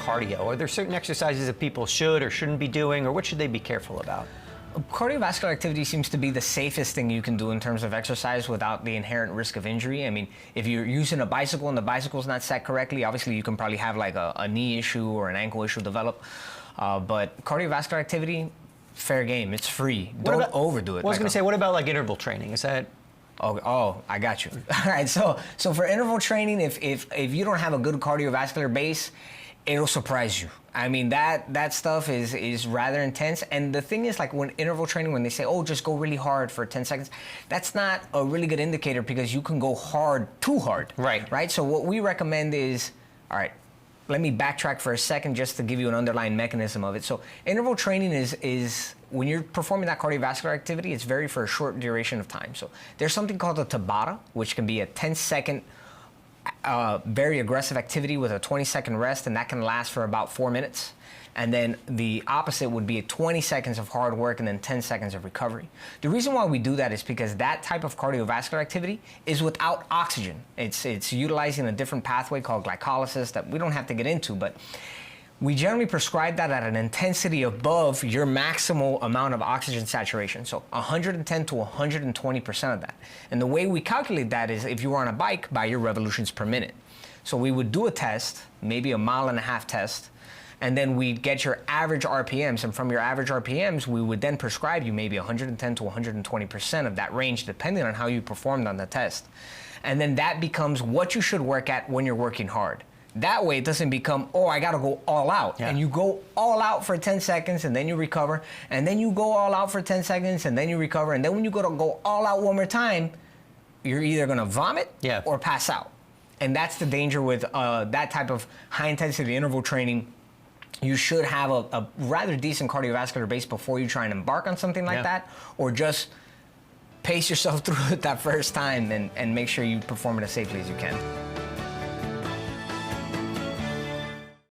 cardio? Are there certain exercises that people should or shouldn't be doing, or what should they be careful about? Cardiovascular activity seems to be the safest thing you can do in terms of exercise without the inherent risk of injury. I mean, if you're using a bicycle and the bicycle's not set correctly, obviously you can probably have like a knee issue or an ankle issue develop. But cardiovascular activity, fair game. It's free. Don't overdo it. I was going to say, what about like interval training? Is that... Oh, I got you. All right, so for interval training, if you don't have a good cardiovascular base, it'll surprise you. I mean, that stuff is rather intense. And the thing is, like, when interval training, when they say, oh, just go really hard for 10 seconds, that's not a really good indicator, because you can go hard, too hard. Right? So what we recommend is, all right, let me backtrack for a second just to give you an underlying mechanism of it. So interval training is when you're performing that cardiovascular activity, it's very for a short duration of time. So there's something called a Tabata, which can be a 10-second very aggressive activity with a 20-second rest, and that can last for about 4 minutes. And then the opposite would be 20 seconds of hard work and then 10 seconds of recovery. The reason why we do that is because that type of cardiovascular activity is without oxygen. It's utilizing a different pathway called glycolysis that we don't have to get into, but we generally prescribe that at an intensity above your maximal amount of oxygen saturation, so 110 to 120% of that. And the way we calculate that is if you were on a bike by your revolutions per minute. So we would do a test, maybe a 1.5 mile test, and then we'd get your average RPMs, and from your average RPMs, we would then prescribe you maybe 110 to 120% of that range, depending on how you performed on the test. And then that becomes what you should work at when you're working hard. That way it doesn't become, oh, I gotta go all out. Yeah. And you go all out for 10 seconds and then you recover, and then you go all out for 10 seconds and then you recover, and then when you go all out one more time, you're either gonna vomit or pass out. And that's the danger with that type of high intensity interval training. You should have a rather decent cardiovascular base before you try and embark on something like that, or just pace yourself through it that first time and make sure you perform it as safely as you can.